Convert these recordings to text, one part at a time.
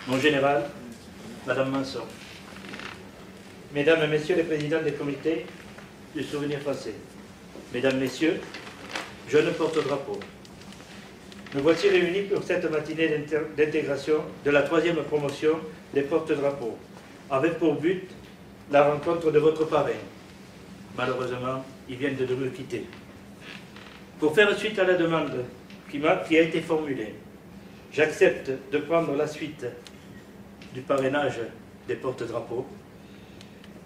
Mon général, Madame Manson, Mesdames et Messieurs les présidents des comités du souvenir français, Mesdames, Messieurs, jeunes porte-drapeaux, nous voici réunis pour cette matinée d'intégration de la 3e promotion des porte-drapeaux, avec pour but la rencontre de votre parrain. Malheureusement, ils viennent de nous quitter. Pour faire suite à la demande qui a été formulée, j'accepte de prendre la suite du parrainage des porte-drapeaux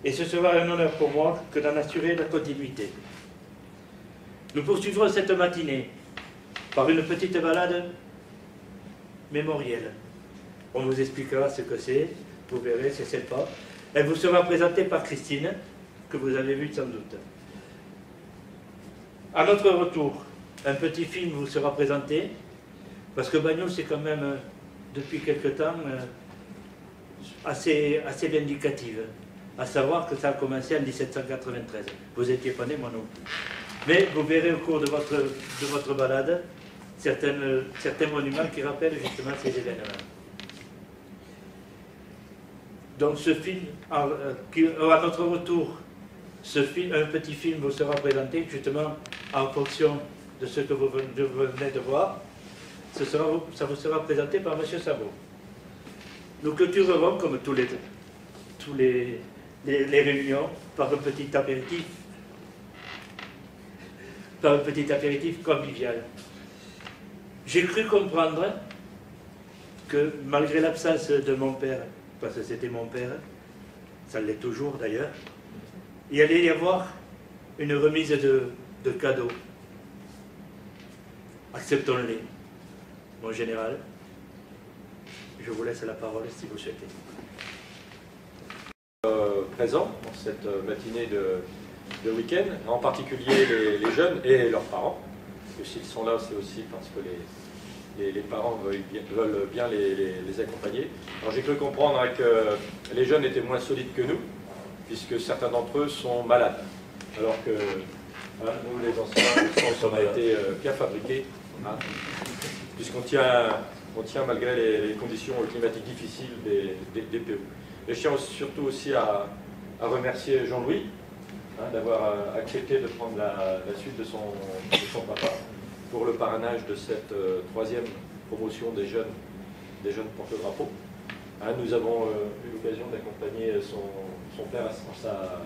et ce sera un honneur pour moi que d'en assurer la continuité. Nous poursuivrons cette matinée par une petite balade mémorielle. On vous expliquera ce que c'est, vous verrez, c'est sympa. Elle vous sera présentée par Christine, que vous avez vu sans doute. À notre retour, un petit film vous sera présenté, parce que Bagnols, c'est quand même, depuis quelque temps, assez vindicative. À savoir que ça a commencé en 1793. Vous n'étiez pas né, moi non plus. Mais vous verrez au cours de votre balade certains monuments qui rappellent justement ces événements. Donc ce film, à notre retour, un petit film vous sera présenté justement en fonction de ce que vous venez de voir. Ça vous sera présenté par M. Sabot. Nous clôturerons, comme tous les réunions, par un petit apéritif convivial. J'ai cru comprendre que malgré l'absence de mon père, parce que c'était mon père, ça l'est toujours d'ailleurs, il allait y avoir une remise de cadeaux. Acceptons-les, mon général. Je vous laisse la parole si vous souhaitez. Présent dans cette matinée de week-end, en particulier les jeunes et leurs parents. S'ils sont là, c'est aussi parce que les parents veulent bien les accompagner. Alors j'ai cru comprendre que les jeunes étaient moins solides que nous, puisque certains d'entre eux sont malades. Alors que nous, les anciens, on a été bien fabriqués, puisqu'on tient malgré les conditions climatiques difficiles des PE. Et je tiens surtout aussi à remercier Jean-Louis d'avoir accepté de prendre la suite de son papa pour le parrainage de cette 3e promotion des jeunes porte-drapeaux. Nous avons eu l'occasion d'accompagner son père dans sa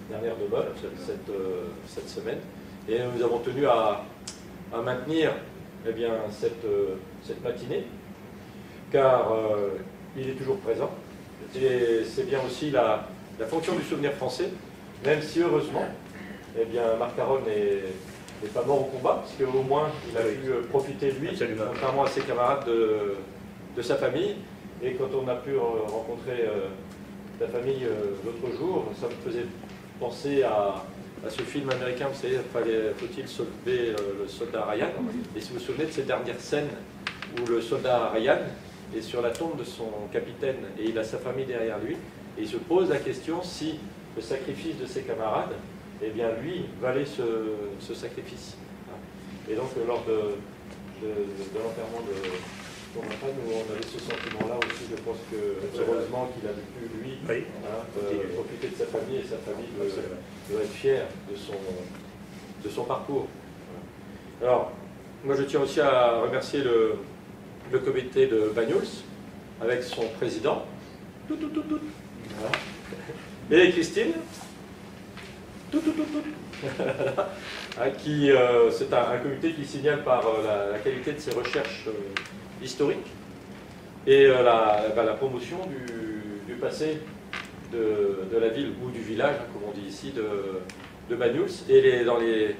dernière demeure cette semaine. Et nous avons tenu à maintenir cette matinée, car il est toujours présent. Et c'est bien aussi la fonction du souvenir français, même si heureusement, Marc Caron n'est pas mort au combat, parce qu'au moins il a pu profiter lui, contrairement à ses camarades de sa famille. Et quand on a pu rencontrer ta famille l'autre jour, ça me faisait penser à ce film américain, vous savez, faut-il sauver le soldat Ryan? Et si vous vous souvenez de cette dernière scène où le soldat Ryan est sur la tombe de son capitaine et il a sa famille derrière lui, et il se pose la question si le sacrifice de ses camarades, lui, valait ce sacrifice. Et donc, lors de l'enterrement de son papa, nous on avait ce sentiment-là aussi. Je pense que, heureusement qu'il a pu, lui, profiter de sa famille, et sa famille doit être fière de son parcours. Alors, moi je tiens aussi à remercier le comité de Bagnols, avec son président, voilà. Et Christine, qui c'est un comité qui signale par la qualité de ses recherches historiques et la promotion du passé de la ville ou du village, comme on dit ici, de Bagnols. Et dans les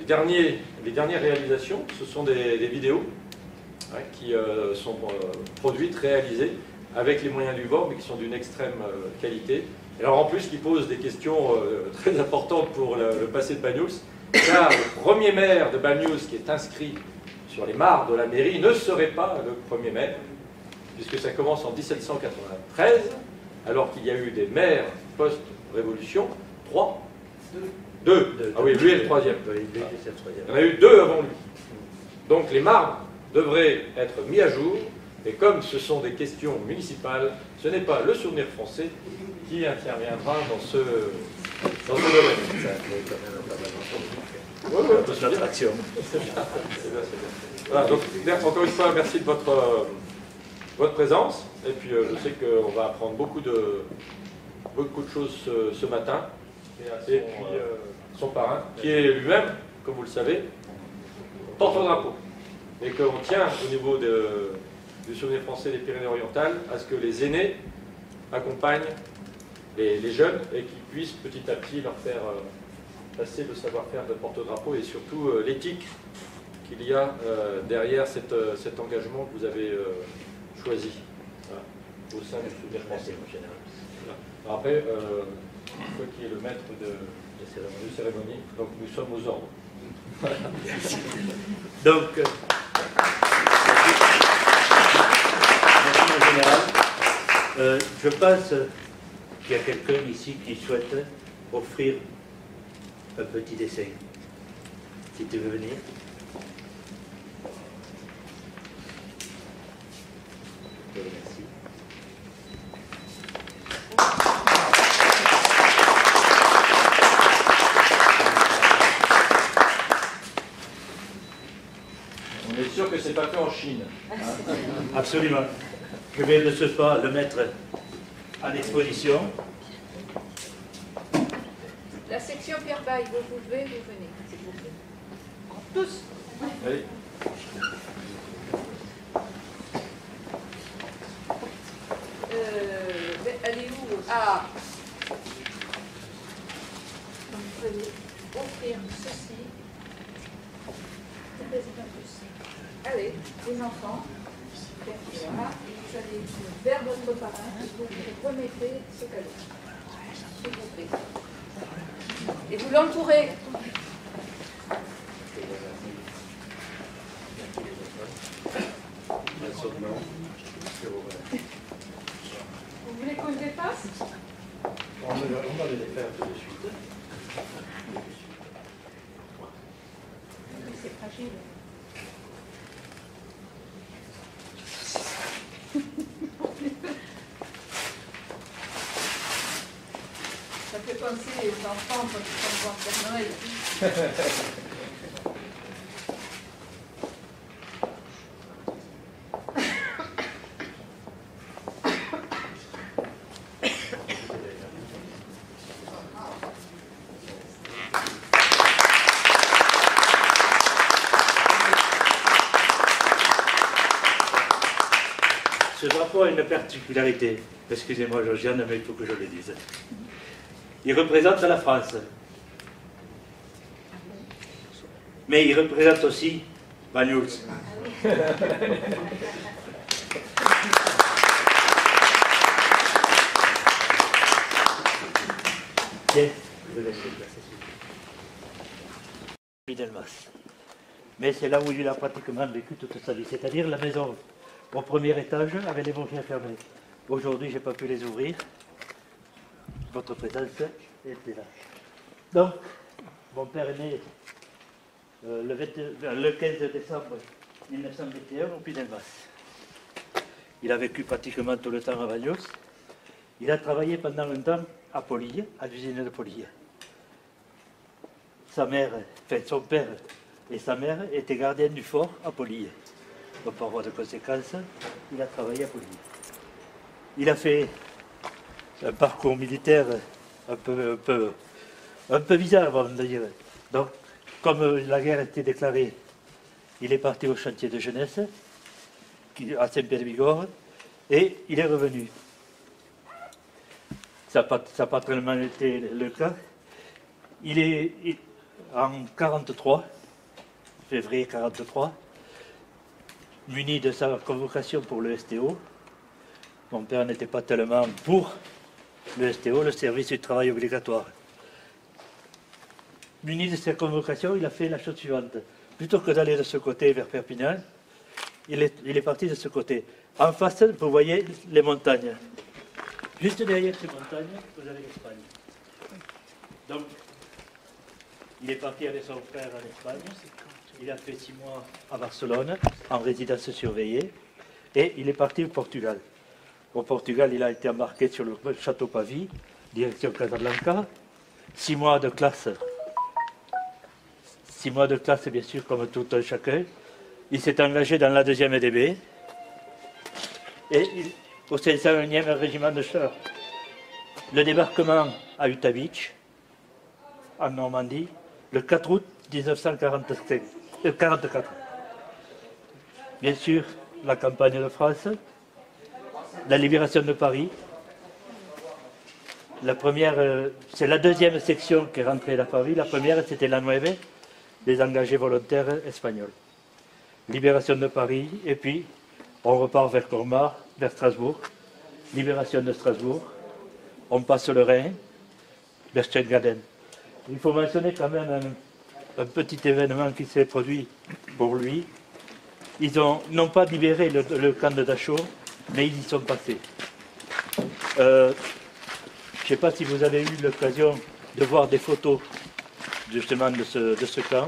dernières réalisations, ce sont des vidéos qui sont produites, réalisées avec les moyens du bord, mais qui sont d'une extrême qualité. Et alors en plus, qui posent des questions très importantes pour le passé de Bagnols, car le premier maire de Bagnols qui est inscrit sur les mares de la mairie ne serait pas le premier maire, puisque ça commence en 1793, alors qu'il y a eu des maires post-révolution, 3, 2. Ah oui, lui est le 3e. Il y en a eu 2 avant lui. Donc les mares devraient être mis à jour Et comme ce sont des questions municipales, ce n'est pas le Souvenir français qui interviendra dans ce domaine. Ouais, un peu d'attraction. C'est bien, c'est bien. Voilà, donc, encore une fois, merci de votre présence. Et puis, je sais qu'on va apprendre beaucoup de choses ce matin. Et puis, son parrain, qui est lui-même, comme vous le savez, porte-drapeau. Et qu'on tient au niveau du Souvenir français des Pyrénées-Orientales à ce que les aînés accompagnent les jeunes et qu'ils puissent petit à petit leur faire passer le savoir-faire de porte-drapeau et surtout l'éthique qu'il y a derrière cet engagement que vous avez choisi au sein du Souvenir français en général. Voilà. Après, toi qui es le maître de cérémonie, donc nous sommes aux ordres. Donc, merci en général. Je pense qu'il y a quelqu'un ici qui souhaite offrir un petit dessin. Si tu veux venir. Je te remercie. On est sûr que c'est pas fait en Chine. Absolument. Je vais de ce pas le mettre à l'exposition. La section Pierre Baille, vous venez, s'il vous plaît. Tous. Allez. Elle est où? Ah. Vous pouvez offrir ceci. Allez, les enfants. Voilà. Et vous allez vers votre parrain et vous lui remettez ce cadeau. S'il vous plaît. Et vous l'entourez. Vous voulez qu'on le dépasse? On va le défaire tout de suite. C'est fragile. Ça fait penser aux enfants quand ils vont voir Père Noël. Ce drapeau a une particularité. Excusez-moi, Josiane, mais il faut que je le dise. Il représente la France. Mais il représente aussi Banyuls. Bien, je vais laisser placer. Delmas. Mais c'est là où il a pratiquement vécu toute sa vie, c'est-à-dire la maison au premier étage avec les volets fermés. Aujourd'hui, je n'ai pas pu les ouvrir. Votre présence était là. Donc, mon père est né le 15 décembre 1921 au Puy d'Elmas. Il a vécu pratiquement tout le temps à Bagnos. Il a travaillé pendant un temps à Polille, à l'usine de Polille. Son père et sa mère étaient gardiens du fort à Polille. Donc, par voie de conséquence, il a travaillé à Polille. Il a fait un parcours militaire un peu bizarre, on va dire. Donc, comme la guerre était déclarée, il est parti au chantier de jeunesse, à Saint-Pierre-de-Bigorre, et il est revenu. Ça n'a pas tellement été le cas. Il est en 1943, février 1943, muni de sa convocation pour le STO. Mon père n'était pas tellement pour le STO, le service du travail obligatoire. Muni de sa convocation, il a fait la chose suivante. Plutôt que d'aller de ce côté vers Perpignan, il est parti de ce côté. En face, vous voyez les montagnes. Juste derrière ces montagnes, vous avez l'Espagne. Donc, il est parti avec son frère en Espagne. Il a fait 6 mois à Barcelone, en résidence surveillée. Et il est parti au Portugal. Au Portugal, il a été embarqué sur le château Pavie, direction Casablanca. 6 mois de classe. 6 mois de classe, bien sûr, comme tout un chacun. Il s'est engagé dans la 2e EDB et au 501e régiment de chars. Le débarquement à Utah Beach, en Normandie, le 4 août 1944. Bien sûr, la campagne de France, la libération de Paris. La première, c'est la 2e section qui est rentrée à Paris. La première, c'était la 9, des engagés volontaires espagnols. Libération de Paris, et puis on repart vers Colmar, vers Strasbourg. Libération de Strasbourg. On passe le Rhin, vers Steengaden. Il faut mentionner quand même un petit événement qui s'est produit pour lui. Ils n'ont pas libéré le camp de Dachau, mais ils y sont passés. Je ne sais pas si vous avez eu l'occasion de voir des photos justement de ce camp.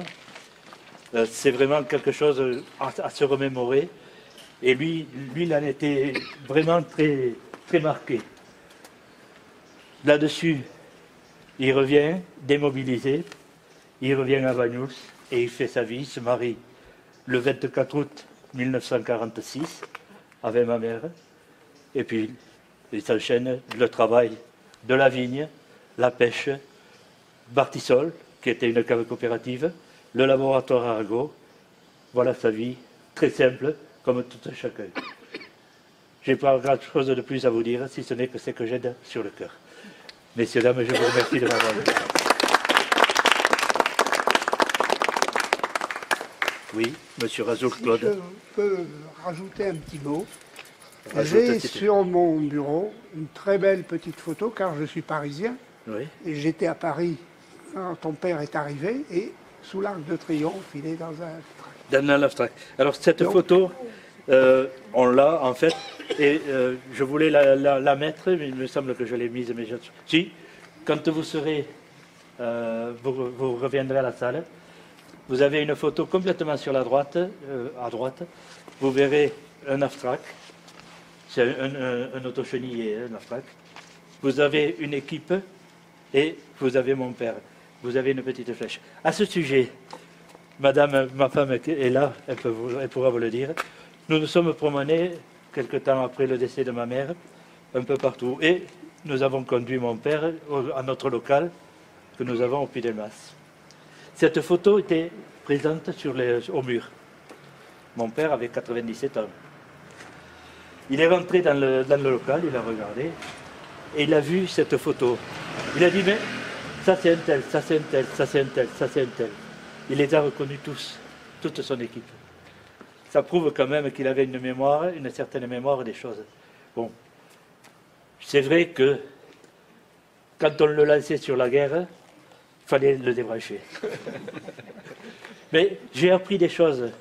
C'est vraiment quelque chose à se remémorer. Et lui, il en était vraiment très, très marqué. Là-dessus, il revient démobilisé, il revient à Banyuls et il fait sa vie, il se marie le 24 août 1946 avec ma mère. Et puis, il s'enchaîne le travail de la vigne, la pêche, Bartisol, qui était une cave coopérative, le laboratoire Arago. Voilà sa vie, très simple, comme tout un chacun. Je n'ai pas grand-chose de plus à vous dire, si ce n'est que c'est que j'aide sur le cœur. Messieurs, dames, je vous remercie de m'avoir écouté. Oui, monsieur Razoul Claude. Si je peux rajouter un petit mot. J'ai sur mon bureau une très belle petite photo, car je suis parisien. Oui. Et j'étais à Paris quand ton père est arrivé, et sous l'Arc de Triomphe, il est dans un tract. Dans l'abstract. Alors cette photo, on l'a en fait, et je voulais la mettre, mais il me semble que je l'ai mise, mais si, quand vous serez, vous reviendrez à la salle, vous avez une photo complètement sur la droite, à droite, vous verrez un abstract, c'est un autochenillé, un abstract. Vous avez une équipe et vous avez mon père. Vous avez une petite flèche. À ce sujet, madame, ma femme est là, elle pourra vous le dire. Nous nous sommes promenés, quelque temps après le décès de ma mère, un peu partout. Et nous avons conduit mon père à notre local que nous avons au Puy-de-Mas. Cette photo était présente au mur. Mon père avait 97 ans. Il est rentré dans le local, il a regardé, et il a vu cette photo. Il a dit, mais ça c'est un tel, ça c'est un tel, ça c'est un tel, ça c'est un tel. Il les a reconnus tous, toute son équipe. Ça prouve quand même qu'il avait une mémoire, une certaine mémoire des choses. Bon, c'est vrai que quand on le lançait sur la guerre, il fallait le débrancher. Mais j'ai appris des choses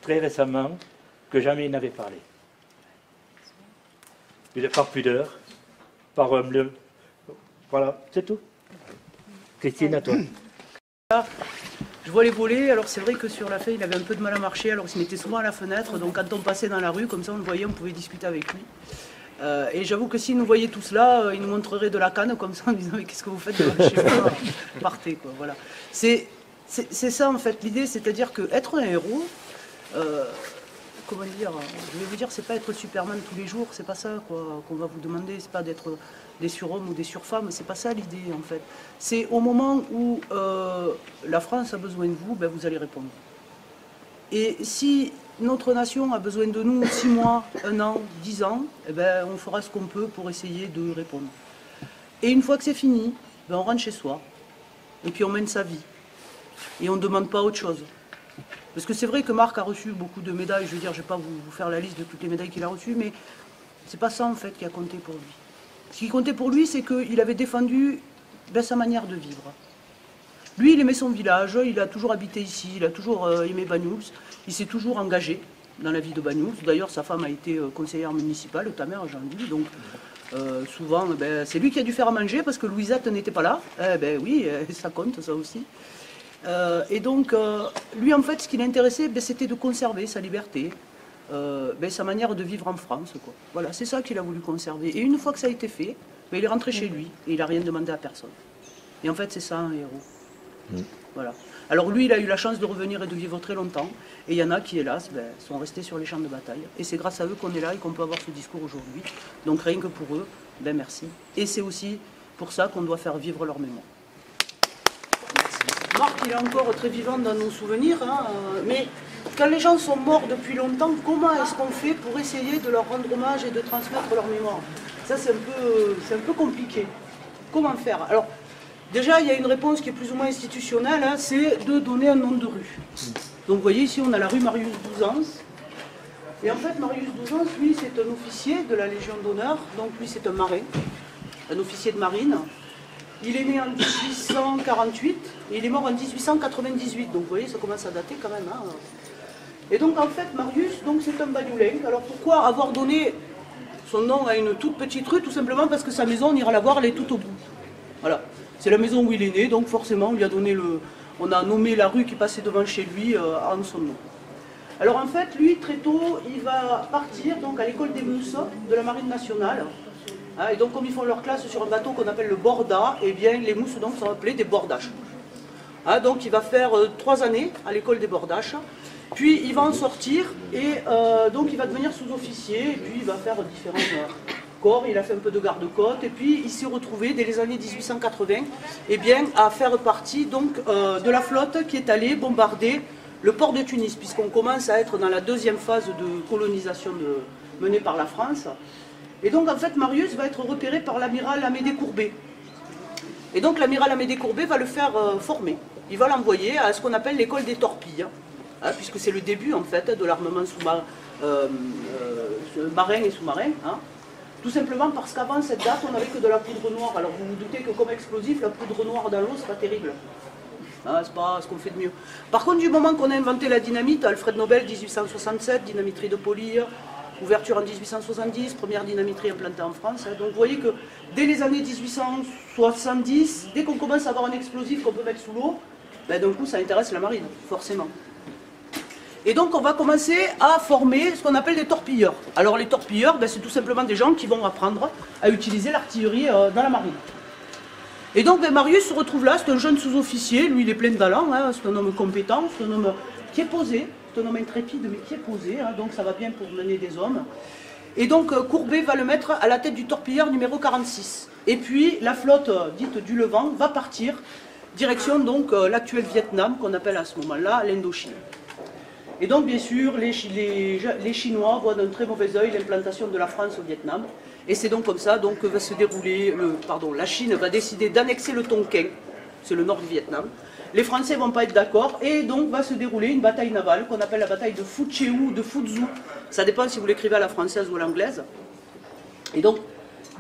très récemment que jamais il n'avait parlé. Par pudeur, par humble. Voilà, c'est tout. Christine, à toi. Je vois les volets, alors c'est vrai que sur la feuille, il avait un peu de mal à marcher, alors il se mettait souvent à la fenêtre, donc quand on passait dans la rue, comme ça on le voyait, on pouvait discuter avec lui. Et j'avoue que s'il nous voyait tous là, il nous montrerait de la canne, comme ça, en disant, mais qu'est-ce que vous faites chez moi? Partez, quoi, voilà. C'est ça, en fait, l'idée, c'est-à-dire qu'être un héros, comment dire, je vais vous dire, c'est pas être Superman tous les jours, c'est pas ça qu'on va vous demander, c'est pas d'être des surhommes ou des surfemmes, c'est pas ça l'idée en fait. C'est au moment où la France a besoin de vous, ben, vous allez répondre. Et si notre nation a besoin de nous 6 mois, 1 an, 10 ans, eh ben, on fera ce qu'on peut pour essayer de répondre. Et une fois que c'est fini, ben, on rentre chez soi, et puis on mène sa vie, et on ne demande pas autre chose. Parce que c'est vrai que Marc a reçu beaucoup de médailles, je veux dire, je ne vais pas vous faire la liste de toutes les médailles qu'il a reçues, mais c'est pas ça en fait qui a compté pour lui. Ce qui comptait pour lui, c'est qu'il avait défendu sa manière de vivre. Lui, il aimait son village, il a toujours habité ici, il a toujours aimé Banyuls, il s'est toujours engagé dans la vie de Banyuls. D'ailleurs, sa femme a été conseillère municipale, ta mère, j'en dis, donc souvent, c'est lui qui a dû faire à manger parce que Louisette n'était pas là. Oui, ça compte, ça aussi. Et donc, lui, en fait, ce qui l'intéressait, c'était de conserver sa liberté, sa manière de vivre en France, quoi. Voilà, c'est ça qu'il a voulu conserver. Et une fois que ça a été fait, il est rentré chez lui et il n'a rien demandé à personne. Et en fait, c'est ça un héros. Voilà. Alors lui, il a eu la chance de revenir et de vivre très longtemps. Et il y en a qui, hélas, sont restés sur les champs de bataille. Et c'est grâce à eux qu'on est là et qu'on peut avoir ce discours aujourd'hui. Donc rien que pour eux, merci. Et c'est aussi pour ça qu'on doit faire vivre leur mémoire. Merci. Marc, il est encore très vivant dans nos souvenirs, hein, mais quand les gens sont morts depuis longtemps, comment est-ce qu'on fait pour essayer de leur rendre hommage et de transmettre leur mémoire? Ça, c'est un peu compliqué. Comment faire? Alors, déjà, il y a une réponse qui est plus ou moins institutionnelle, hein, c'est de donner un nom de rue. Donc, vous voyez, ici, on a la rue Marius Douzans. Et en fait, Marius Douzans, lui, c'est un officier de la Légion d'honneur. Donc, lui, c'est un marin, un officier de marine. Il est né en 1848 et il est mort en 1898. Donc, vous voyez, ça commence à dater quand même. Hein. Et donc, en fait, Marius, c'est un Bagnoulin. Alors, pourquoi avoir donné son nom à une toute petite rue? Tout simplement parce que sa maison, on ira la voir, elle est tout au bout. Voilà. C'est la maison où il est né, donc forcément, on a nommé la rue qui passait devant chez lui en son nom. Alors, en fait, lui, très tôt, il va partir donc, à l'école des mousses de la Marine nationale. Hein, et donc, comme ils font leur classe sur un bateau qu'on appelle le borda, eh bien, les mousses donc, sont appelées des bordaches. Hein, donc, il va faire 3 années à l'école des bordaches. Puis il va en sortir et donc il va devenir sous-officier et puis il va faire différents corps. Il a fait un peu de garde-côte et puis il s'est retrouvé dès les années 1880 à faire partie donc, de la flotte qui est allée bombarder le port de Tunis, puisqu'on commence à être dans la deuxième phase de colonisation menée par la France. Et donc en fait Marius va être repéré par l'amiral Amédée Courbet. Et donc l'amiral Amédée Courbet va le faire former. Il va l'envoyer à ce qu'on appelle l'école des torpilles. Hein, puisque c'est le début en fait de l'armement marin et sous-marin. Hein. Tout simplement parce qu'avant cette date, on n'avait que de la poudre noire. Alors vous vous doutez que comme explosif, la poudre noire dans l'eau, c'est pas terrible. Hein, c'est pas ce qu'on fait de mieux. Par contre, du moment qu'on a inventé la dynamite, Alfred Nobel 1867, dynamiterie de Poly, ouverture en 1870, première dynamiterie implantée en France. Hein. Donc vous voyez que dès les années 1870, dès qu'on commence à avoir un explosif qu'on peut mettre sous l'eau, d'un coup ça intéresse la marine, forcément. Et donc on va commencer à former ce qu'on appelle des torpilleurs. Alors les torpilleurs, c'est tout simplement des gens qui vont apprendre à utiliser l'artillerie dans la marine. Et donc Marius se retrouve là, c'est un jeune sous-officier, lui il est plein de talent, hein, c'est un homme compétent, c'est un homme qui est posé, c'est un homme intrépide mais qui est posé, hein, donc ça va bien pour mener des hommes. Et donc Courbet va le mettre à la tête du torpilleur numéro 46. Et puis la flotte dite du Levant va partir, direction donc l'actuel Vietnam qu'on appelle à ce moment-là l'Indochine. Et donc, bien sûr, les Chinois voient d'un très mauvais œil l'implantation de la France au Vietnam. Et c'est donc comme ça que va se dérouler, la Chine va décider d'annexer le Tonkin, c'est le nord du Vietnam. Les Français ne vont pas être d'accord, et donc va se dérouler une bataille navale qu'on appelle la bataille de Phu Chieu ou de Phu Tzu. Ça dépend si vous l'écrivez à la française ou à l'anglaise. Et donc,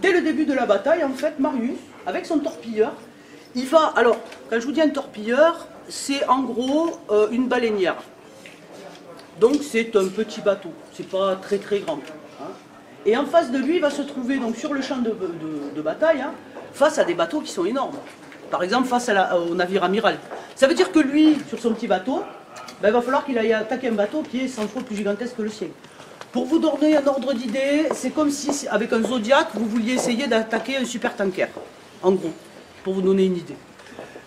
dès le début de la bataille, en fait, Marius, avec son torpilleur, il va... Alors, quand je vous dis un torpilleur, c'est en gros une baleinière. Donc c'est un petit bateau, c'est pas très très grand. Hein. Et en face de lui, il va se trouver donc, sur le champ de bataille, hein, face à des bateaux qui sont énormes. Par exemple, face au navire amiral. Ça veut dire que lui, sur son petit bateau, il va falloir qu'il aille attaquer un bateau qui est 100 fois plus gigantesque que le sien. Pour vous donner un ordre d'idée, c'est comme si, avec un Zodiac, vous vouliez essayer d'attaquer un super-tanker, en gros, pour vous donner une idée.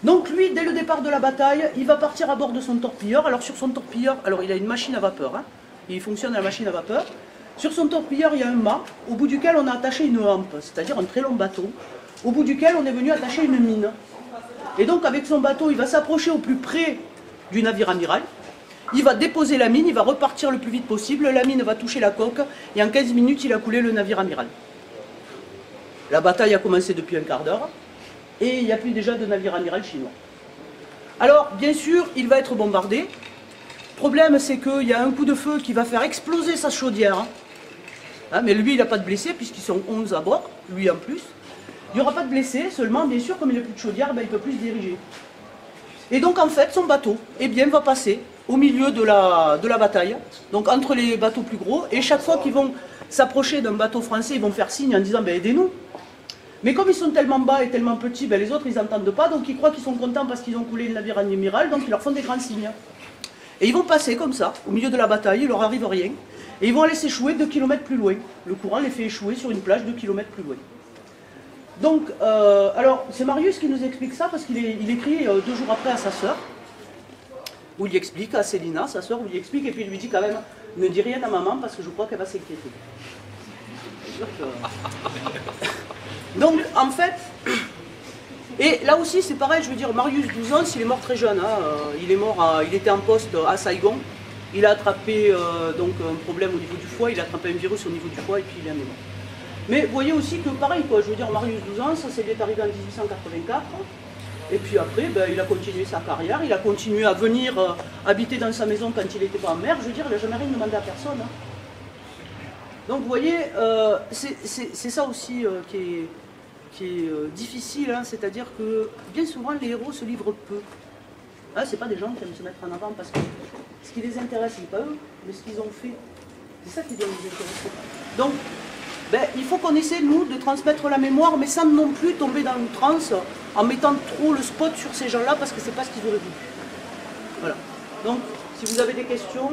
Donc lui, dès le départ de la bataille, il va partir à bord de son torpilleur. Alors sur son torpilleur, il a une machine à vapeur, hein. Il fonctionne à la machine à vapeur. Sur son torpilleur, il y a un mât, au bout duquel on a attaché une hampe, c'est-à-dire un très long bateau, au bout duquel on est venu attacher une mine. Et donc avec son bateau, il va s'approcher au plus près du navire amiral, il va déposer la mine, il va repartir le plus vite possible, la mine va toucher la coque, et en 15 minutes, il a coulé le navire amiral. La bataille a commencé depuis un quart d'heure. Et il n'y a plus déjà de navire amiral chinois. Alors, bien sûr, il va être bombardé. Le problème, c'est qu'il y a un coup de feu qui va faire exploser sa chaudière. Hein, mais lui, il n'a pas de blessés, puisqu'ils sont 11 à bord, lui en plus. Il n'y aura pas de blessés, seulement, bien sûr, comme il n'a plus de chaudière, il ne peut plus se diriger. Et donc, en fait, son bateau va passer au milieu de la bataille, donc entre les bateaux plus gros, et chaque fois qu'ils vont s'approcher d'un bateau français, ils vont faire signe en disant « aidez-nous ». Mais comme ils sont tellement bas et tellement petits, les autres ils n'entendent pas, donc ils croient qu'ils sont contents parce qu'ils ont coulé le navire amiral, donc ils leur font des grands signes. Et ils vont passer comme ça, au milieu de la bataille, il leur arrive rien. Et ils vont aller s'échouer 2 km plus loin. Le courant les fait échouer sur une plage 2 km plus loin. Donc, alors, c'est Marius qui nous explique ça, parce qu'il écrit 2 jours après à sa sœur, où il explique à Célina, sa sœur, où il explique, et puis il lui dit quand même, ne dis rien à maman, parce que je crois qu'elle va s'inquiéter. Donc, en fait, et là aussi, c'est pareil, je veux dire, Marius, 12 ans, il est mort très jeune, hein, il était en poste à Saigon, il a attrapé donc un problème au niveau du foie, il a attrapé un virus au niveau du foie, et puis il en est mort. Mais vous voyez aussi que pareil, quoi, je veux dire, Marius 12 ans, ça s'est arrivé en 1884, et puis après, ben, il a continué sa carrière, il a continué à venir habiter dans sa maison quand il n'était pas en mer, je veux dire, il n'a jamais rien demandé à personne. Hein. Donc vous voyez, c'est ça aussi qui est difficile, hein, c'est-à-dire que bien souvent les héros se livrent peu. Hein, c'est pas des gens qui aiment se mettre en avant parce que ce qui les intéresse, c'est pas eux, mais ce qu'ils ont fait. C'est ça qui doit nous intéresser. Donc, ben, il faut qu'on essaie, nous, de transmettre la mémoire, mais sans non plus tomber dans l'outrance en mettant trop le spot sur ces gens-là parce que c'est pas ce qu'ils auraient voulu. Voilà. Donc, si vous avez des questions,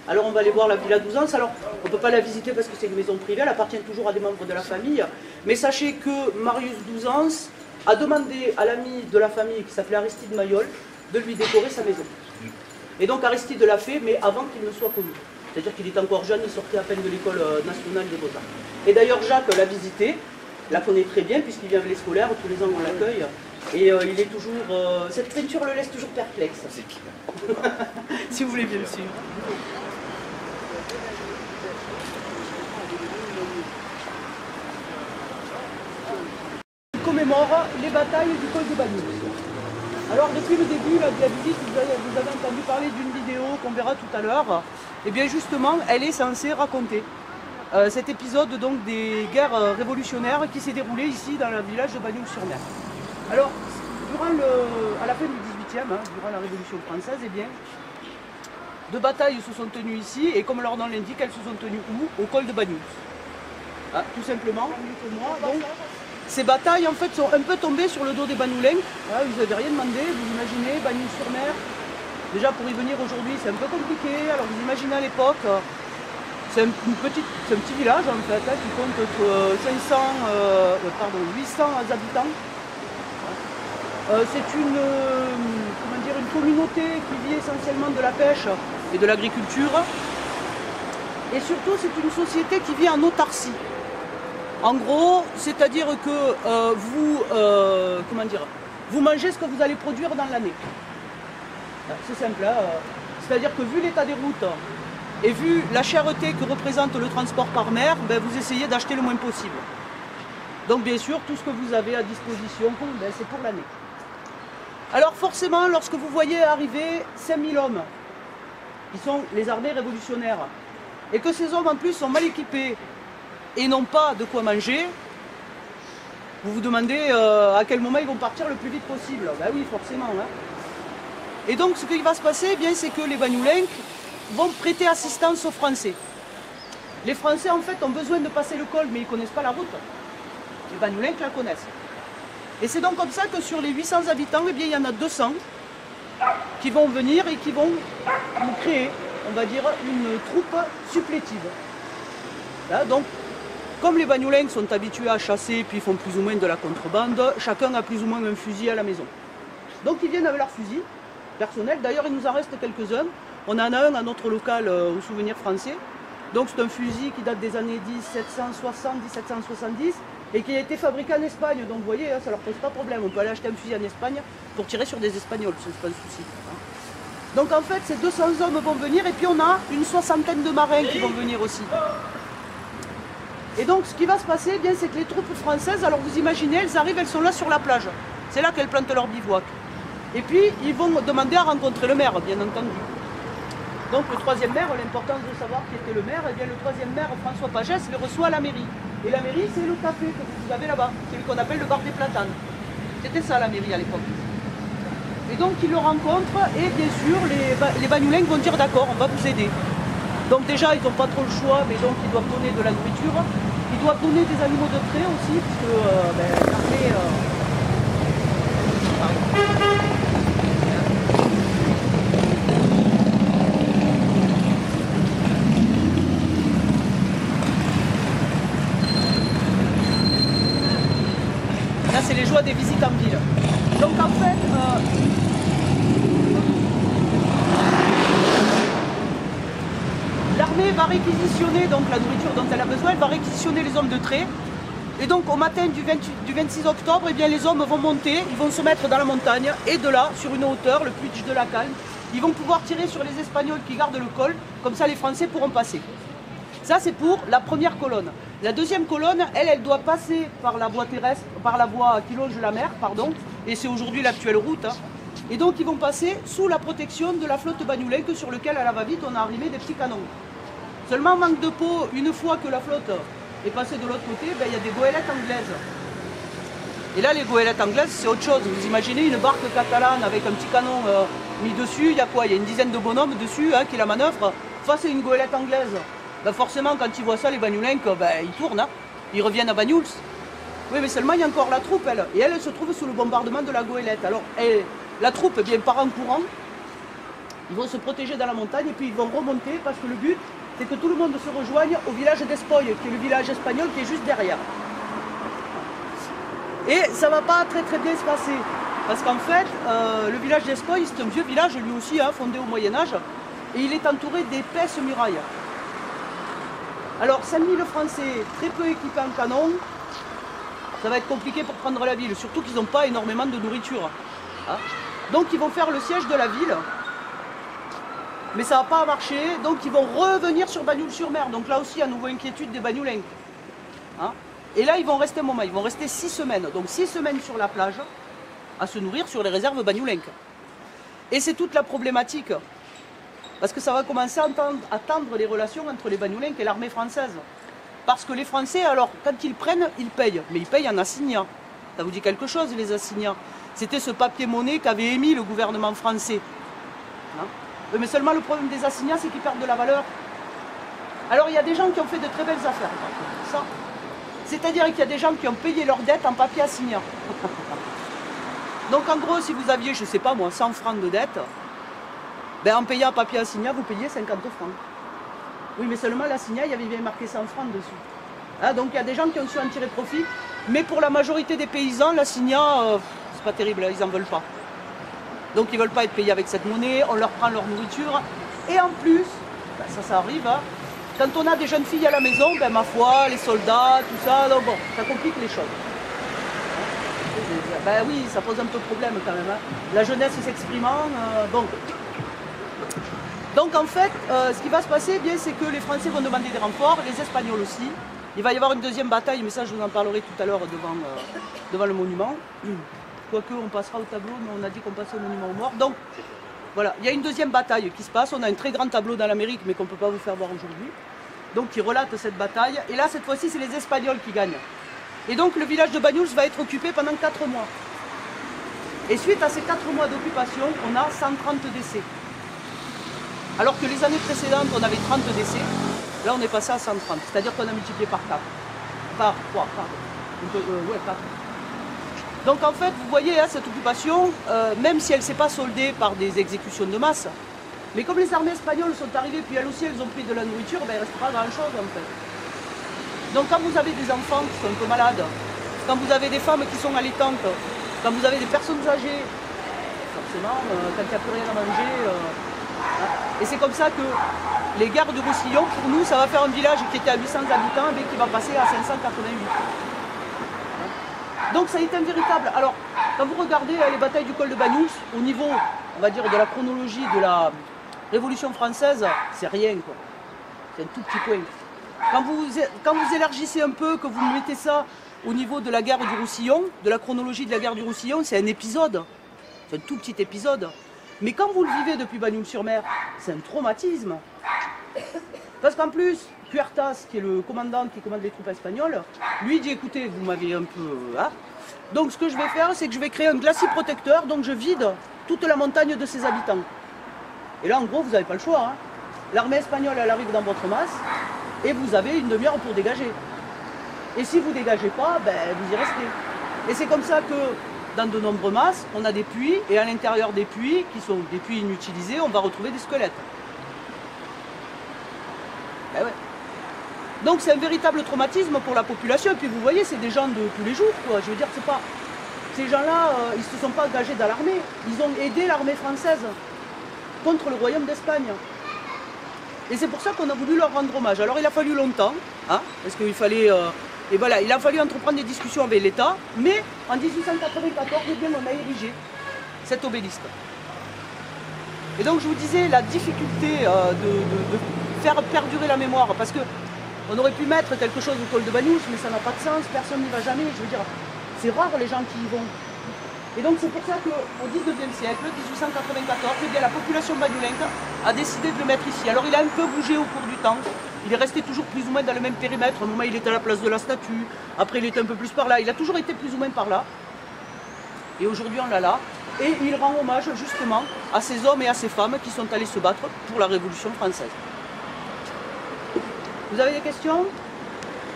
alors on va aller voir la Villa 12 ans. Alors, on ne peut pas la visiter parce que c'est une maison privée, elle appartient toujours à des membres de la famille. Mais sachez que Marius 12 ans a demandé à l'ami de la famille qui s'appelait Aristide Mayol de lui décorer sa maison. Et donc Aristide l'a fait, mais avant qu'il ne soit connu. C'est-à-dire qu'il était encore jeune, il sortait à peine de l'école nationale des Beaux-Arts. Et d'ailleurs Jacques l'a visité, la connaît très bien puisqu'il vient avec les scolaires, tous les ans on l'accueille. Et il est toujours... cette peinture le laisse toujours perplexe. Si vous voulez bien le suivre. Commémore les batailles du col de Bagnols. Alors depuis le début de la visite, vous avez entendu parler d'une vidéo qu'on verra tout à l'heure. Et bien justement, elle est censée raconter cet épisode donc des guerres révolutionnaires qui s'est déroulé ici dans le village de Bagnols-sur-Mer. Alors, à la fin du XVIIIe, hein, durant la Révolution française, eh bien, 2 batailles se sont tenues ici, et comme leur nom l'indique, elles se sont tenues où? Au col de Bagnols. Ah, tout simplement. Donc, ces batailles en fait sont un peu tombées sur le dos des Banoulins. Ah, vous n'avez rien demandé, vous imaginez, Bagnols-sur-Mer. Déjà pour y venir aujourd'hui c'est un peu compliqué, alors vous imaginez à l'époque, c'est un petit village en fait, hein, qui compte 800 habitants. C'est une communauté qui vit essentiellement de la pêche et de l'agriculture. Et surtout c'est une société qui vit en autarcie. En gros, c'est-à-dire que vous mangez ce que vous allez produire dans l'année. C'est simple, hein. C'est-à-dire que vu l'état des routes et vu la cherté que représente le transport par mer, ben, vous essayez d'acheter le moins possible. Donc bien sûr, tout ce que vous avez à disposition, ben, c'est pour l'année. Alors forcément, lorsque vous voyez arriver 5000 hommes, qui sont les armées révolutionnaires, et que ces hommes en plus sont mal équipés et n'ont pas de quoi manger, vous vous demandez à quel moment ils vont partir le plus vite possible. Ben oui, forcément. Hein. Et donc ce qui va se passer, eh bien, c'est que les Banoulins vont prêter assistance aux Français. Les Français en fait ont besoin de passer le col, mais ils ne connaissent pas la route. Les Banoulins la connaissent. Et c'est donc comme ça que sur les 800 habitants, eh bien, il y en a 200 qui vont venir et qui vont créer, on va dire, une troupe supplétive. Là, donc, comme les Banoulins sont habitués à chasser, puis font plus ou moins de la contrebande, chacun a plus ou moins un fusil à la maison. Donc ils viennent avec leur fusil personnel. D'ailleurs, il nous en reste quelques-uns. On en a un à notre local au Souvenir Français. Donc c'est un fusil qui date des années 1760-1770 et qui a été fabriqué en Espagne. Donc vous voyez, ça ne leur pose pas de problème. On peut aller acheter un fusil en Espagne pour tirer sur des Espagnols, ce n'est pas un souci. Donc en fait, ces 200 hommes vont venir et puis on a une 60aine de marins qui vont venir aussi. Et donc ce qui va se passer, eh bien, c'est que les troupes françaises, alors vous imaginez, elles arrivent, elles sont là sur la plage. C'est là qu'elles plantent leur bivouac. Et puis ils vont demander à rencontrer le maire, bien entendu. Donc le troisième maire, l'importance de savoir qui était le maire, eh bien le troisième maire, François Pagès, le reçoit à la mairie. Et la mairie, c'est le café que vous avez là-bas, celui qu'on appelle le bar des Platanes. C'était ça la mairie à l'époque. Et donc ils le rencontrent et bien sûr les Banoulins vont dire d'accord, on va vous aider. Donc déjà ils n'ont pas trop le choix, mais donc ils doivent donner de la nourriture. Ils doivent donner des animaux de trait aussi, puisque l'armée... c'est les joies des visites en ville. Donc en fait, l'armée va réquisitionner donc la nourriture dont elle a besoin, elle va réquisitionner les hommes de trait. Et donc au matin du 26 octobre, eh bien, les hommes vont monter, ils vont se mettre dans la montagne, et de là, sur une hauteur, le Puig de la Calme, ils vont pouvoir tirer sur les Espagnols qui gardent le col, comme ça les Français pourront passer. Ça c'est pour la première colonne. La deuxième colonne, elle doit passer par la voie terrestre, par la voie qui longe la mer, pardon, et c'est aujourd'hui l'actuelle route. Hein. Et donc ils vont passer sous la protection de la flotte Bagnolenque sur laquelle à la va-vite on a arrimé des petits canons. Seulement manque de peau, une fois que la flotte est passée de l'autre côté, ben, il y a des goélettes anglaises. Et là les goélettes anglaises c'est autre chose. Vous imaginez une barque catalane avec un petit canon mis dessus, il y a quoi? Il y a une dizaine de bonhommes dessus hein, qui la manœuvrent face à une goélette anglaise. Ben forcément, quand ils voient ça, les Bagnolenques, ben, ils tournent, hein. Ils reviennent à Banyuls. Oui, mais seulement, il y a encore la troupe, elle. Et elle se trouve sous le bombardement de la goélette. Alors, la troupe, eh bien, part en courant. Ils vont se protéger dans la montagne et puis ils vont remonter parce que le but, c'est que tout le monde se rejoigne au village d'Espoy, qui est le village espagnol qui est juste derrière. Et ça ne va pas très très bien se passer. Parce qu'en fait, le village d'Espoy, c'est un vieux village, lui aussi, hein, fondé au Moyen-Âge. Et il est entouré d'épaisses murailles. Alors 5000 Français très peu équipés en canon, ça va être compliqué pour prendre la ville, surtout qu'ils n'ont pas énormément de nourriture. Hein. Donc ils vont faire le siège de la ville, mais ça ne va pas marcher, donc ils vont revenir sur Bagnols-sur-Mer. Donc là aussi, à nouveau inquiétude des Bagnolenques. Hein. Et là, ils vont rester un moment, ils vont rester 6 semaines. Donc 6 semaines sur la plage, à se nourrir sur les réserves Bagnolenques. Et c'est toute la problématique. Parce que ça va commencer à tendre les relations entre les Bagnolenques et l'armée française. Parce que les Français, alors, quand ils prennent, ils payent. Mais ils payent en assignats. Ça vous dit quelque chose, les assignats? C'était ce papier-monnaie qu'avait émis le gouvernement français. Hein? Mais seulement le problème des assignats, c'est qu'ils perdent de la valeur. Alors, il y a des gens qui ont fait de très belles affaires. Ça. C'est-à-dire qu'il y a des gens qui ont payé leurs dettes en papier assignat. Donc, en gros, si vous aviez, je ne sais pas moi, 100 francs de dette, ben, en payant un papier assignat, vous payez 50 francs. Oui, mais seulement l'assignat, il y avait bien marqué 100 francs dessus. Hein, donc il y a des gens qui ont su en tirer profit, mais pour la majorité des paysans, l'assignat, c'est pas terrible, ils n'en veulent pas. Donc ils ne veulent pas être payés avec cette monnaie, on leur prend leur nourriture. Et en plus, ben, ça arrive, hein, quand on a des jeunes filles à la maison, ben, ma foi, les soldats, tout ça, donc bon, ça complique les choses. Ben oui, ça pose un peu de problème quand même. Hein. La jeunesse s'exprimant, bon. Donc en fait, ce qui va se passer, bien, c'est que les Français vont demander des renforts, les Espagnols aussi. Il va y avoir une deuxième bataille, mais ça je vous en parlerai tout à l'heure devant le monument. Quoique on passera au tableau, mais on a dit qu'on passait au monument aux morts. Donc voilà, il y a une deuxième bataille qui se passe. On a un très grand tableau dans l'Amérique, mais qu'on ne peut pas vous faire voir aujourd'hui. Donc qui relate cette bataille. Et là, cette fois-ci, c'est les Espagnols qui gagnent. Et donc le village de Banyuls va être occupé pendant 4 mois. Et suite à ces 4 mois d'occupation, on a 130 décès. Alors que les années précédentes, on avait 30 décès, là on est passé à 130, c'est-à-dire qu'on a multiplié par 4. Par 3, pardon. Ouais, 4. Donc en fait, vous voyez, hein, cette occupation, même si elle ne s'est pas soldée par des exécutions de masse, mais comme les armées espagnoles sont arrivées, puis elles aussi elles ont pris de la nourriture, ben, il ne reste pas grand-chose en fait. Donc quand vous avez des enfants qui sont un peu malades, quand vous avez des femmes qui sont allaitantes, quand vous avez des personnes âgées, forcément, quand il n'y a plus rien à manger... Et c'est comme ça que les gares du Roussillon, pour nous, ça va faire un village qui était à 800 habitants, mais qui va passer à 588. Donc ça a été un véritable... Alors, quand vous regardez les batailles du col de Banyuls, au niveau, on va dire, de la chronologie de la Révolution française, c'est rien, quoi. C'est un tout petit point. Quand vous élargissez un peu, que vous mettez ça au niveau de la gare du Roussillon, de la chronologie de la gare du Roussillon, c'est un épisode. C'est un tout petit épisode. Mais quand vous le vivez depuis Bagnols-sur-Mer, c'est un traumatisme. Parce qu'en plus, Puertas, qui est le commandant qui commande les troupes espagnoles, lui dit, écoutez, vous m'avez un peu... Hein, donc ce que je vais faire, c'est que je vais créer un glacis protecteur, donc je vide toute la montagne de ses habitants. Et là, en gros, vous n'avez pas le choix. Hein. L'armée espagnole, elle arrive dans votre masse, et vous avez une demi-heure pour dégager. Et si vous ne dégagez pas, ben, vous y restez. Et c'est comme ça que... Dans de nombreuses masses, on a des puits, et à l'intérieur des puits, qui sont des puits inutilisés, on va retrouver des squelettes. Ben ouais. Donc c'est un véritable traumatisme pour la population, et puis vous voyez, c'est des gens de tous les jours, quoi. Je veux dire, Ces gens-là, ils ne se sont pas engagés dans l'armée. Ils ont aidé l'armée française contre le royaume d'Espagne. Et c'est pour ça qu'on a voulu leur rendre hommage. Alors il a fallu longtemps, hein, parce qu'il fallait... et voilà, il a fallu entreprendre des discussions avec l'État, mais en 1894, eh bien, on a érigé cet obélisque. Et donc je vous disais, la difficulté de faire perdurer la mémoire, parce qu'on aurait pu mettre quelque chose au col de Banyuls, mais ça n'a pas de sens, personne n'y va jamais, je veux dire, c'est rare les gens qui y vont. Et donc c'est pour ça qu'au 19e siècle, 1894, eh bien, la population bagnoulenque a décidé de le mettre ici. Alors il a un peu bougé au cours du temps, il est resté toujours plus ou moins dans le même périmètre. À un moment il était à la place de la statue, après il était un peu plus par là, il a toujours été plus ou moins par là. Et aujourd'hui on l'a là, et il rend hommage justement à ces hommes et à ces femmes qui sont allés se battre pour la Révolution française. Vous avez des questions?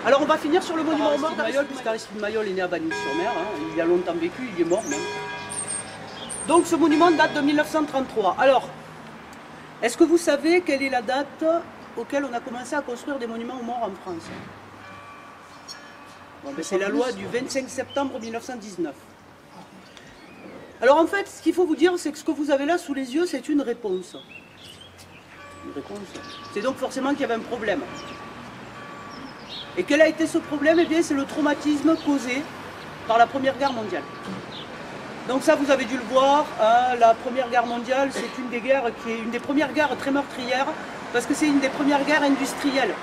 Alors on va finir sur le monument aux morts d'Aristide puisque Aristide Maillol est né à Bagnols-sur-Mer, hein, il y a longtemps vécu, il est mort même. Donc ce monument date de 1933. Alors, est-ce que vous savez quelle est la date auquel on a commencé à construire des monuments aux morts en France? Bon, ben, c'est la loi du 25 septembre 1919. Alors en fait, ce qu'il faut vous dire, c'est que ce que vous avez là sous les yeux, c'est une réponse. Une réponse. C'est donc forcément qu'il y avait un problème. Et quel a été ce problème? Eh bien, c'est le traumatisme causé par la Première Guerre mondiale. Donc ça, vous avez dû le voir, hein, la Première Guerre mondiale, c'est une des guerres qui est une des premières guerres très meurtrières, parce que c'est une des premières guerres industrielles.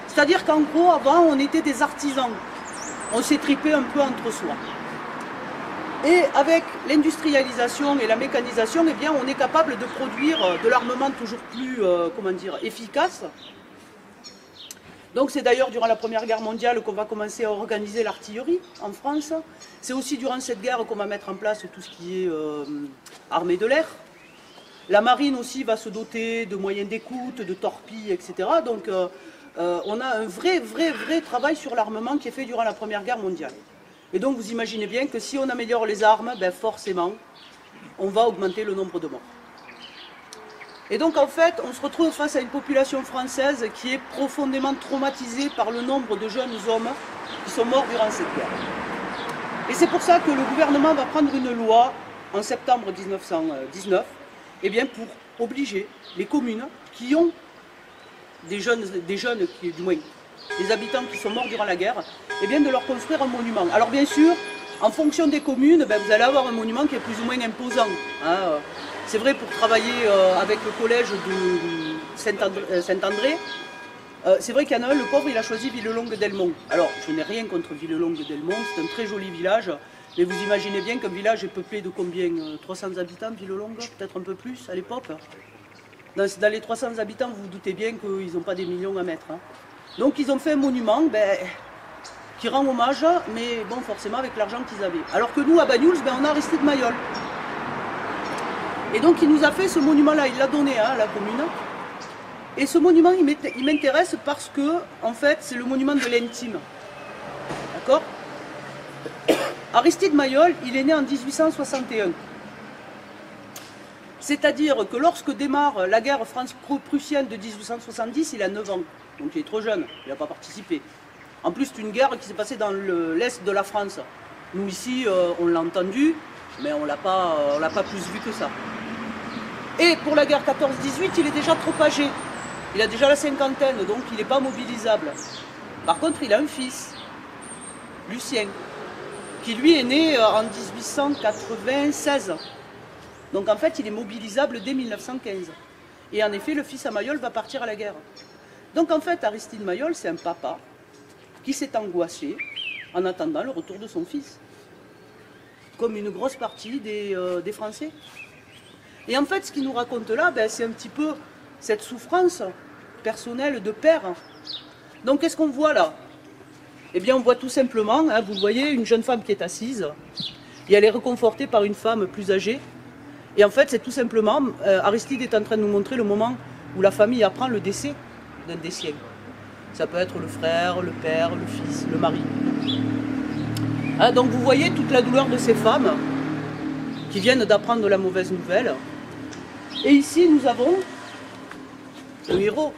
C'est-à-dire qu'en gros, avant, on était des artisans. On s'est tripé un peu entre soi. Et avec l'industrialisation et la mécanisation, eh bien, on est capable de produire de l'armement toujours plus, comment dire, efficace. Donc c'est d'ailleurs durant la Première Guerre mondiale qu'on va commencer à organiser l'artillerie en France. C'est aussi durant cette guerre qu'on va mettre en place tout ce qui est armée de l'air. La marine aussi va se doter de moyens d'écoute, de torpilles, etc. Donc on a un vrai travail sur l'armement qui est fait durant la Première Guerre mondiale. Et donc vous imaginez bien que si on améliore les armes, ben forcément, on va augmenter le nombre de morts. Et donc en fait, on se retrouve face à une population française qui est profondément traumatisée par le nombre de jeunes hommes qui sont morts durant cette guerre. Et c'est pour ça que le gouvernement va prendre une loi en septembre 1919, eh bien pour obliger les communes qui ont des jeunes qui, du moins, des habitants qui sont morts durant la guerre, eh bien de leur construire un monument. Alors bien sûr, en fonction des communes, ben, vous allez avoir un monument qui est plus ou moins imposant. Hein. C'est vrai pour travailler avec le collège de Saint-André. C'est vrai qu'il y en a un, le pauvre, il a choisi Villelongue-Delmont. Alors, je n'ai rien contre Villelongue-Delmont, c'est un très joli village. Mais vous imaginez bien qu'un village est peuplé de combien? 300 habitants, Villelongue, peut-être un peu plus à l'époque. Dans les 300 habitants, vous vous doutez bien qu'ils n'ont pas des millions à mettre. Hein. Donc ils ont fait un monument qui rend hommage, mais bon, forcément avec l'argent qu'ils avaient. Alors que nous, à Banyuls, on a Aristide Maillol. Et donc il nous a fait ce monument-là, il l'a donné à la commune. Et ce monument, il m'intéresse parce que, en fait, c'est le monument de l'intime. D'accord? Aristide Maillol, il est né en 1861. C'est-à-dire que lorsque démarre la guerre franco-prussienne de 1870, il a 9 ans. Donc il est trop jeune, il n'a pas participé. En plus, c'est une guerre qui s'est passée dans l'est de la France. Nous ici, on l'a entendu, mais on l'a pas plus vu que ça. Et pour la guerre 14-18, il est déjà trop âgé. Il a déjà la cinquantaine, donc il n'est pas mobilisable. Par contre, il a un fils, Lucien, qui lui est né en 1896. Donc en fait, il est mobilisable dès 1915. Et en effet, le fils à Maillol va partir à la guerre. Donc en fait, Aristide Maillol, c'est un papa qui s'est angoissé en attendant le retour de son fils. Comme une grosse partie des Français. Et en fait, ce qu'il nous raconte là, c'est un petit peu cette souffrance personnelle de père. Donc qu'est-ce qu'on voit là? Eh bien, on voit tout simplement, hein, vous voyez, une jeune femme qui est assise, et elle est réconfortée par une femme plus âgée. Et en fait, c'est tout simplement, Aristide est en train de nous montrer le moment où la famille apprend le décès d'un des siens. Ça peut être le frère, le père, le fils, le mari. Hein, donc vous voyez toute la douleur de ces femmes qui viennent d'apprendre la mauvaise nouvelle. Et ici, nous avons le héros.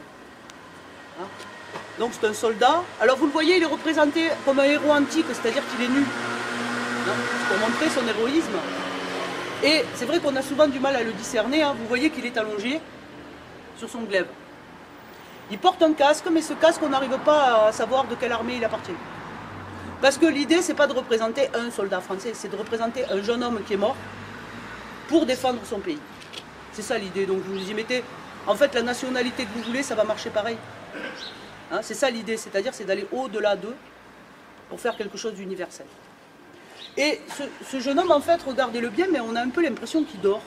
Hein, donc c'est un soldat. Alors vous le voyez, il est représenté comme un héros antique, c'est-à-dire qu'il est nu. pour montrer son héroïsme. Et c'est vrai qu'on a souvent du mal à le discerner, hein. Vous voyez qu'il est allongé sur son glaive. Il porte un casque, mais ce casque, on n'arrive pas à savoir de quelle armée il appartient. Parce que l'idée, c'est pas de représenter un soldat français, c'est de représenter un jeune homme qui est mort pour défendre son pays. C'est ça l'idée, donc vous y mettez... En fait, la nationalité que vous voulez, ça va marcher pareil. Hein, c'est ça l'idée, c'est-à-dire c'est d'aller au-delà d'eux pour faire quelque chose d'universel. Et ce jeune homme, en fait, regardez-le bien, mais on a un peu l'impression qu'il dort.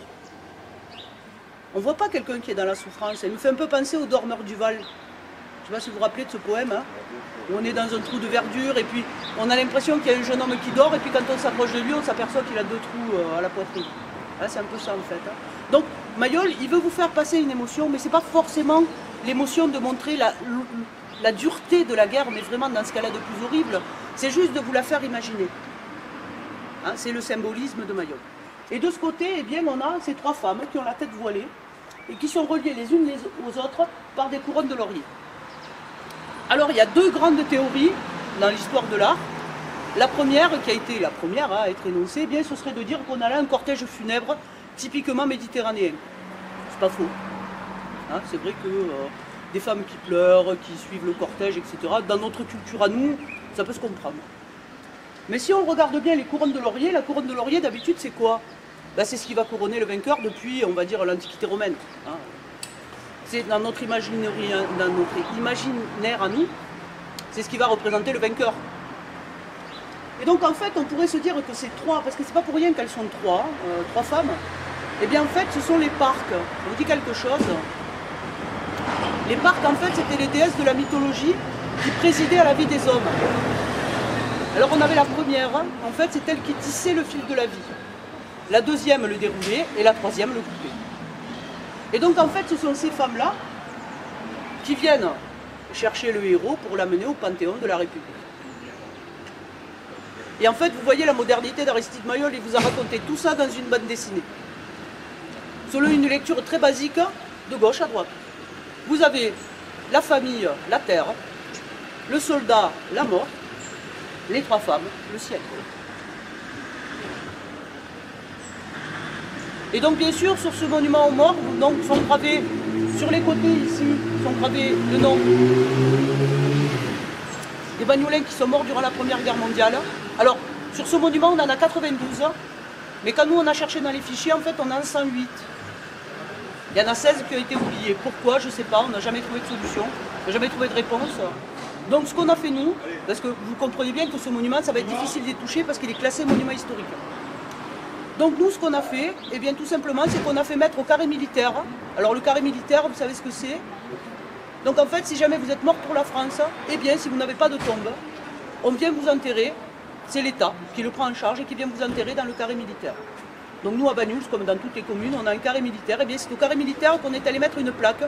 On ne voit pas quelqu'un qui est dans la souffrance. Elle nous fait un peu penser au dormeur du Val. Je ne sais pas si vous vous rappelez de ce poème, hein, où on est dans un trou de verdure, et puis on a l'impression qu'il y a un jeune homme qui dort, et puis quand on s'approche de lui, on s'aperçoit qu'il a 2 trous à la poitrine. Hein, c'est un peu ça, en fait. Hein. Donc, Mayol, il veut vous faire passer une émotion, mais ce n'est pas forcément l'émotion de montrer la dureté de la guerre, mais vraiment dans ce cas-là de plus horrible. C'est juste de vous la faire imaginer. Hein, c'est le symbolisme de Mayol. Et de ce côté, eh bien, on a ces 3 femmes qui ont la tête voilée et qui sont reliées les unes aux autres par des couronnes de laurier. Alors, il y a 2 grandes théories dans l'histoire de l'art. La première, qui a été la première à être énoncée, eh bien, ce serait de dire qu'on a là un cortège funèbre typiquement méditerranéen. C'est pas faux. Hein, c'est vrai que des femmes qui pleurent, qui suivent le cortège, etc., dans notre culture à nous, ça peut se comprendre. Mais si on regarde bien les couronnes de laurier, la couronne de laurier d'habitude c'est quoi? Ben, c'est ce qui va couronner le vainqueur depuis, on va dire, l'Antiquité romaine. Hein. C'est dans notre imaginaire à nous, c'est ce qui va représenter le vainqueur. Et donc en fait on pourrait se dire que ces 3, parce que c'est pas pour rien qu'elles sont 3 femmes, et bien en fait ce sont les parques. Je vous dis quelque chose. Les parques en fait c'était les déesses de la mythologie qui présidaient à la vie des hommes. Alors on avait la première, en fait c'est elle qui tissait le fil de la vie. La deuxième le déroulait et la troisième le coupait. Et donc en fait ce sont ces femmes-là qui viennent chercher le héros pour l'amener au Panthéon de la République. Et en fait vous voyez la modernité d'Aristide Mayol, il vous a raconté tout ça dans une bande dessinée. Selon une lecture très basique, de gauche à droite. Vous avez la famille, la terre, le soldat, la mort, les 3 femmes, le ciel. Et donc bien sûr sur ce monument aux morts, donc, sont gravés sur les côtés ici, sont gravés le nom des Bagnoulins qui sont morts durant la Première Guerre mondiale. Alors sur ce monument on en a 92, mais quand nous on a cherché dans les fichiers, en fait on en a 108. Il y en a 16 qui ont été oubliés. Pourquoi? Je ne sais pas, on n'a jamais trouvé de solution, on n'a jamais trouvé de réponse. Donc ce qu'on a fait nous, parce que vous comprenez bien que ce monument, ça va être difficile d'y toucher parce qu'il est classé monument historique. Donc nous, ce qu'on a fait, eh bien tout simplement, c'est qu'on a fait mettre au carré militaire. Alors le carré militaire, vous savez ce que c'est? Donc en fait, si jamais vous êtes mort pour la France, eh bien si vous n'avez pas de tombe, on vient vous enterrer, c'est l'État qui le prend en charge et qui vient vous enterrer dans le carré militaire. Donc nous à Banyuls, comme dans toutes les communes, on a un carré militaire, et bien c'est au carré militaire qu'on est allé mettre une plaque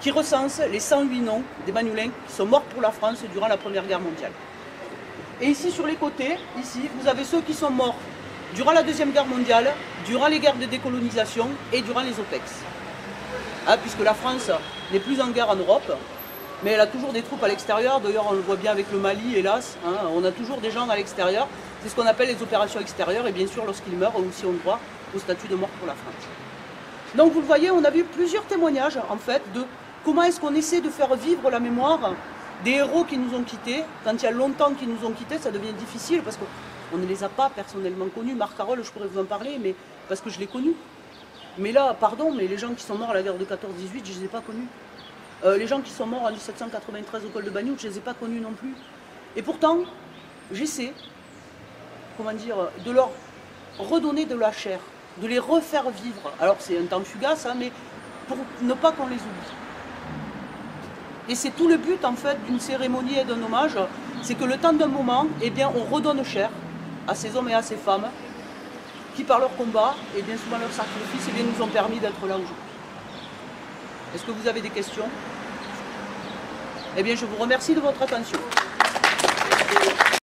qui recense les 108 noms des Bagnoulins qui sont morts pour la France durant la Première Guerre mondiale. Et ici sur les côtés, ici, vous avez ceux qui sont morts durant la Deuxième Guerre mondiale, durant les guerres de décolonisation et durant les OPEX. Hein, puisque la France n'est plus en guerre en Europe, mais elle a toujours des troupes à l'extérieur. D'ailleurs, on le voit bien avec le Mali, hélas. Hein, on a toujours des gens à l'extérieur. C'est ce qu'on appelle les opérations extérieures. Et bien sûr, lorsqu'ils meurent, aussi ont droit au statut de mort pour la France. Donc, vous le voyez, on a vu plusieurs témoignages, en fait, de comment est-ce qu'on essaie de faire vivre la mémoire des héros qui nous ont quittés. Quand il y a longtemps qu'ils nous ont quittés, ça devient difficile parce qu'on ne les a pas personnellement connus. Marc Carole, je pourrais vous en parler, mais parce que je l'ai connu. Mais là, pardon, mais les gens qui sont morts à la guerre de 14-18, je ne les ai pas connus. Les gens qui sont morts en 1793 au col de Bagnoul, je ne les ai pas connus non plus. Et pourtant, j'essaie, comment dire, de leur redonner de la chair, de les refaire vivre. Alors c'est un temps fugace, hein, mais pour ne pas qu'on les oublie. Et c'est tout le but en fait d'une cérémonie et d'un hommage, c'est que le temps d'un moment, eh bien, on redonne chair à ces hommes et à ces femmes qui par leur combat et bien souvent leur sacrifice, eh bien, nous ont permis d'être là aujourd'hui. Est-ce que vous avez des questions? Eh bien, je vous remercie de votre attention.